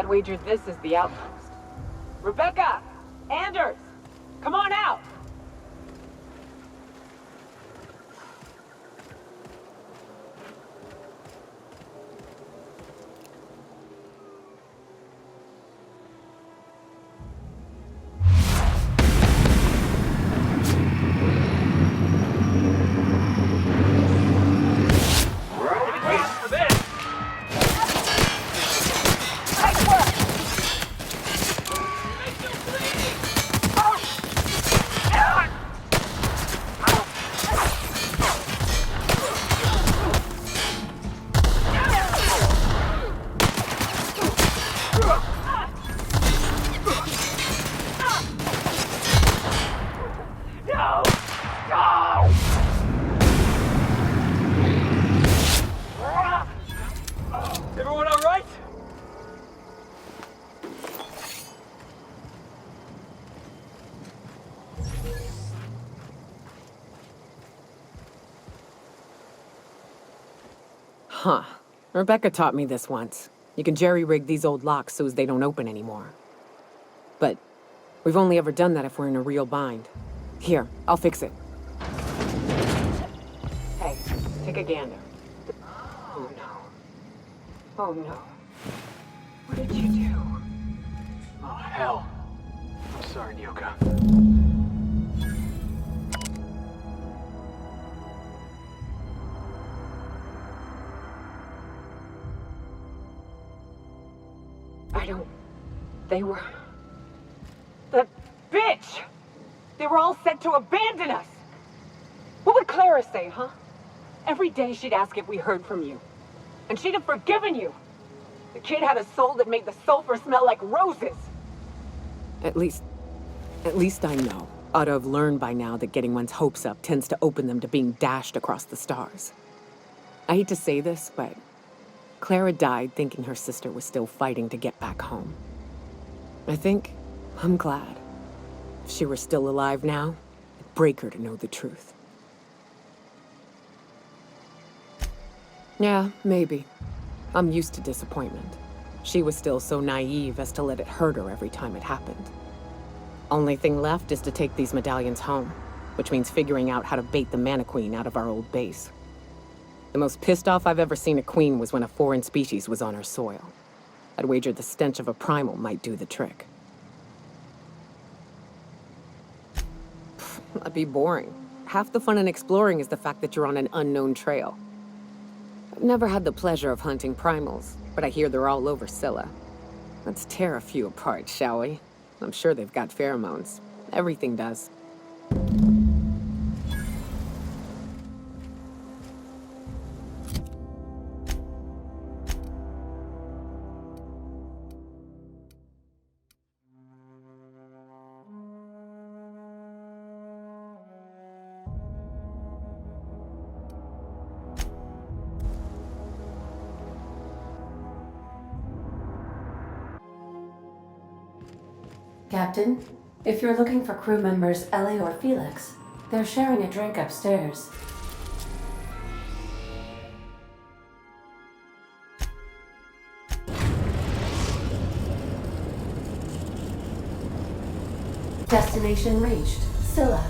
I'd wager this is the outpost. Rebecca! Anders! Come on out! Everyone all right? Huh. Rebecca taught me this once. You can jerry-rig these old locks so as they don't open anymore. But we've only ever done that if we're in a real bind. Here, I'll fix it. Hey, take a gander. Oh no. Oh no. What did you do? Oh, hell. I'm sorry, Nioka. I don't... They were... The bitch! They were all set to abandon us! What would Clara say, huh? Every day she'd ask if we heard from you. And she'd have forgiven you! The kid had a soul that made the sulfur smell like roses! At least I know. Ought to have learned by now that getting one's hopes up tends to open them to being dashed across the stars. I hate to say this, but Clara died thinking her sister was still fighting to get back home. I'm glad. If she were still alive now, it'd break her to know the truth. Yeah, maybe. I'm used to disappointment. She was still so naive as to let it hurt her every time it happened. Only thing left is to take these medallions home, which means figuring out how to bait the Mana-Queen out of our old base. The most pissed off I've ever seen a queen was when a foreign species was on her soil. I'd wager the stench of a primal might do the trick. That'd be boring. Half the fun in exploring is the fact that you're on an unknown trail. I've never had the pleasure of hunting primals, but I hear they're all over Scylla. Let's tear a few apart, shall we? I'm sure they've got pheromones. Everything does. Captain, if you're looking for crew members Ellie or Felix, they're sharing a drink upstairs. Destination reached. Scylla.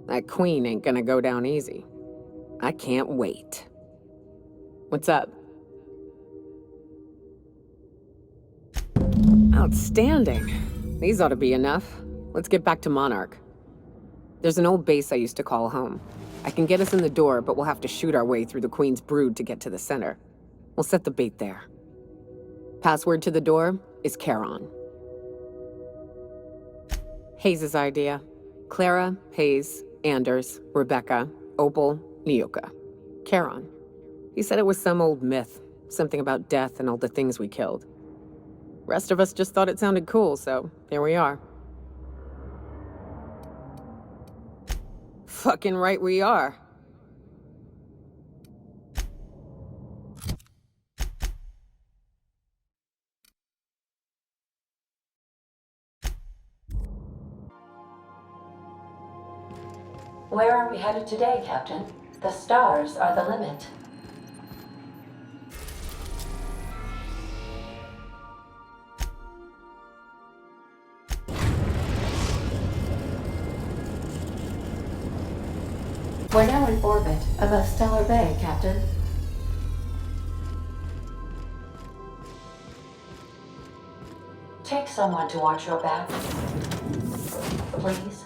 That queen ain't gonna go down easy. I can't wait. What's up? Outstanding. These ought to be enough. Let's get back to Monarch. There's an old base I used to call home. I can get us in the door, but we'll have to shoot our way through the Queen's brood to get to the center. We'll set the bait there. Password to the door is Charon. Hayes' idea. Clara, Hayes, Anders, Rebecca, Opal, Ниока. Charon. He said it was some old myth, something about death and all the things we killed. Rest of us just thought it sounded cool, so here we are. Fucking right we are. Where are we headed today, Captain? The stars are the limit. We're now in orbit above Stellar Bay, Captain. Take someone to watch your back, please.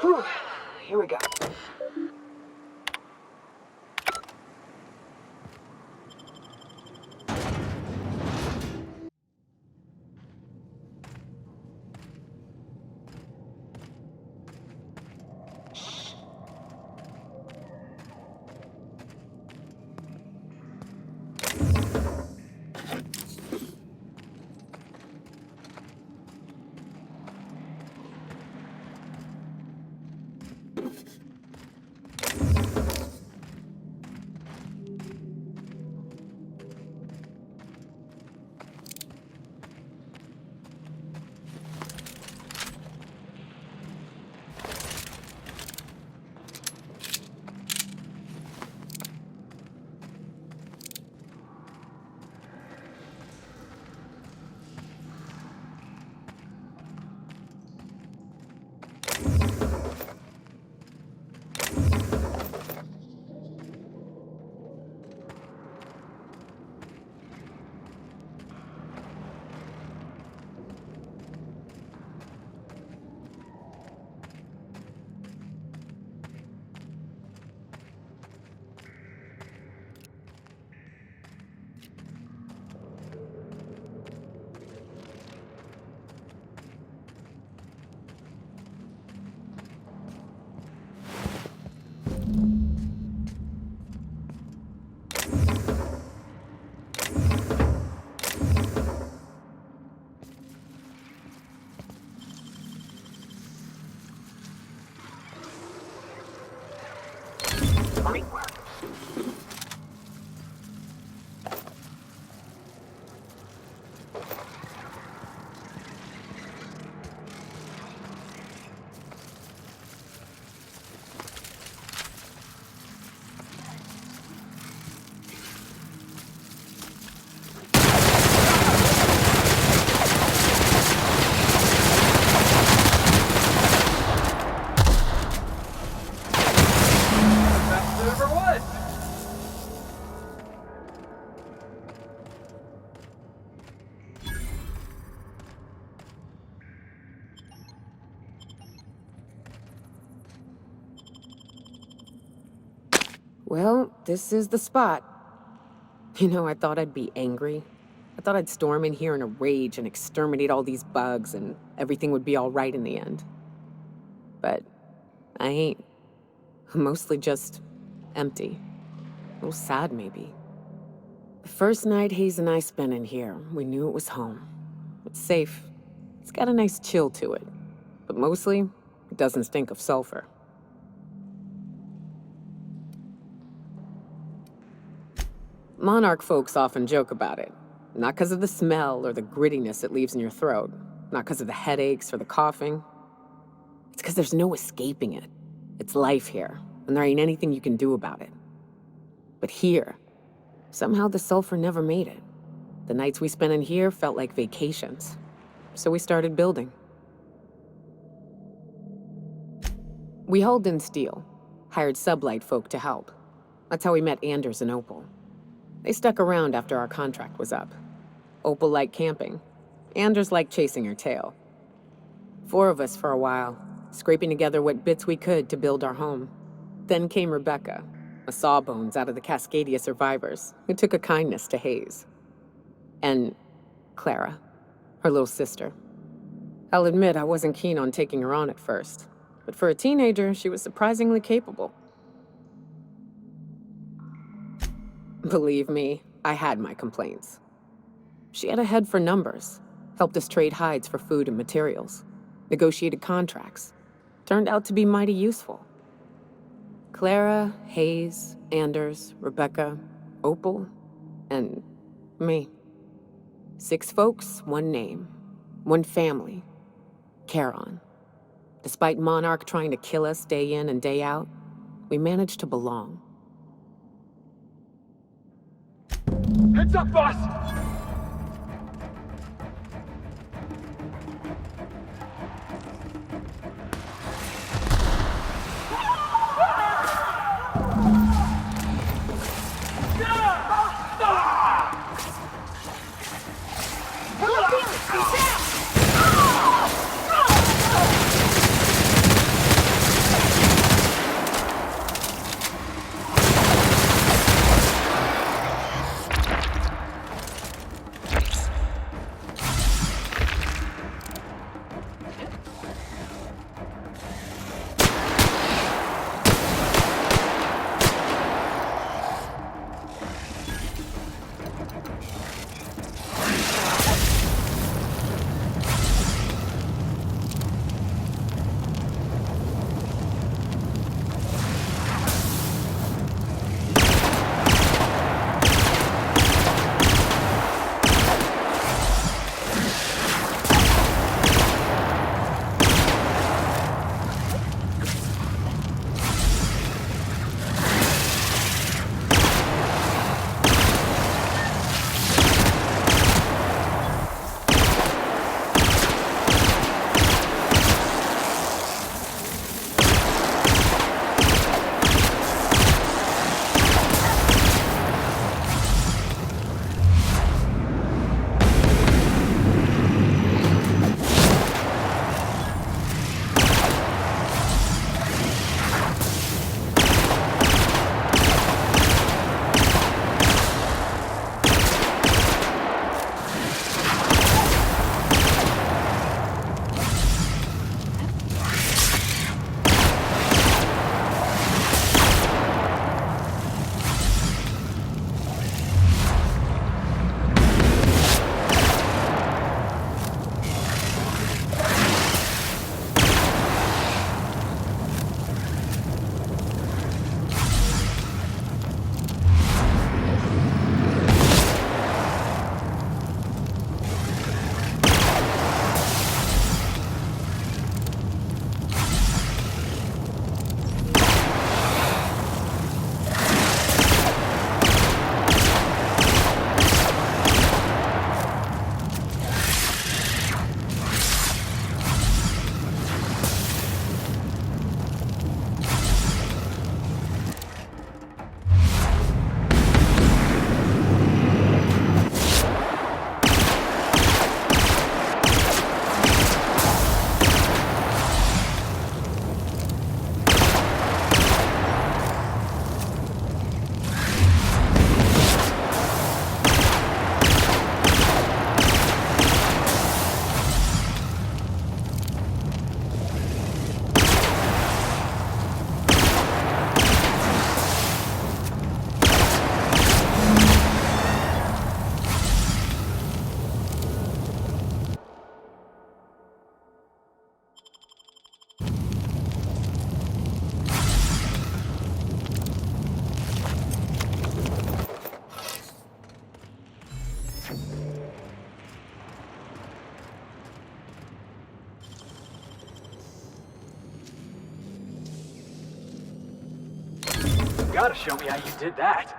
Whew. Here we go. Great work. Well, this is the spot. You know, I thought I'd be angry. I thought I'd storm in here in a rage and exterminate all these bugs and everything would be all right in the end. But I ain't. I'm mostly just empty. A little sad, maybe. The first night Hayes and I spent in here, we knew it was home. It's safe. It's got a nice chill to it. But mostly, it doesn't stink of sulfur. Monarch folks often joke about it. Not because of the smell or the grittiness it leaves in your throat. Not because of the headaches or the coughing. It's because there's no escaping it. It's life here, and there ain't anything you can do about it. But here, somehow the sulfur never made it. The nights we spent in here felt like vacations. So we started building. We hauled in steel, hired sublight folk to help. That's how we met Anders and Opal. They stuck around after our contract was up. Opal liked camping. Anders liked chasing her tail. 4 of us for a while, scraping together what bits we could to build our home. Then came Rebecca, a sawbones out of the Cascadia survivors, who took a kindness to Hayes. And Clara, her little sister. I'll admit I wasn't keen on taking her on at first, but for a teenager, she was surprisingly capable. Believe me, I had my complaints. She had a head for numbers, helped us trade hides for food and materials, negotiated contracts. Turned out to be mighty useful. Clara, Hayes, Anders, Rebecca, Opal, and me. 6 folks, 1 name, 1 family, Charon. Despite Monarch trying to kill us day in and day out, we managed to belong. Heads up, boss! gotta show me how you did that.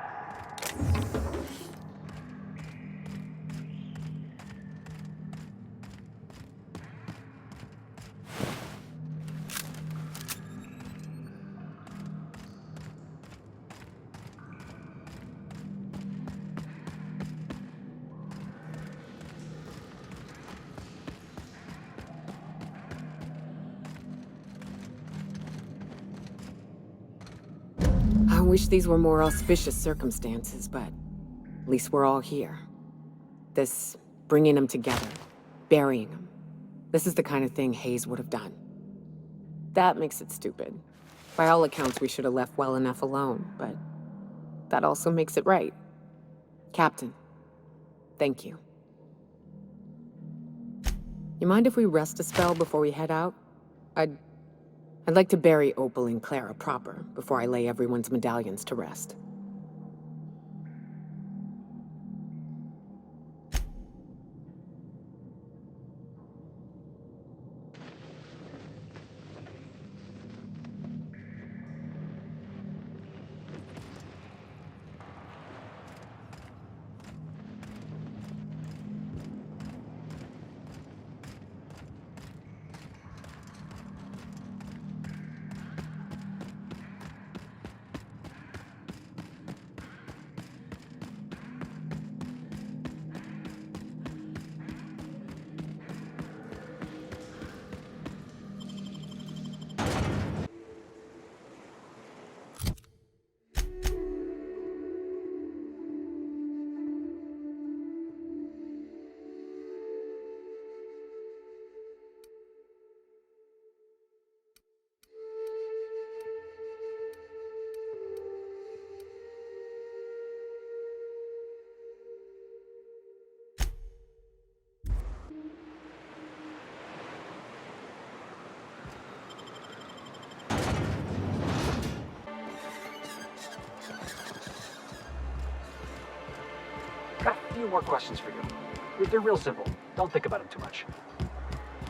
I wish these were more auspicious circumstances, but at least we're all here. This bringing them together, burying them. This is the kind of thing Hayes would have done. That makes it stupid. By all accounts, we should have left well enough alone, but that also makes it right. Captain, thank you. You mind if we rest a spell before we head out? I'd like to bury Opal and Clara proper before I lay everyone's medallions to rest. Got a few more questions for you. They're real simple. Don't think about them too much.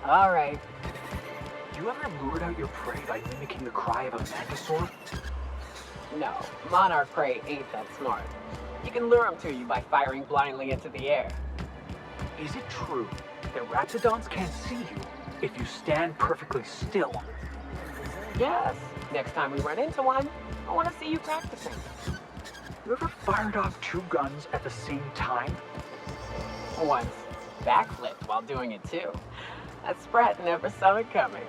All right. You ever lured out your prey by mimicking the cry of a mantisaur? No, monarch prey ain't that smart. You can lure them to you by firing blindly into the air. Is it true that raptidons can't see you if you stand perfectly still? Yes. Next time we run into one, I want to see you practicing. You ever fired off two guns at the same time? Once backflipped while doing it too. That sprat never saw it coming.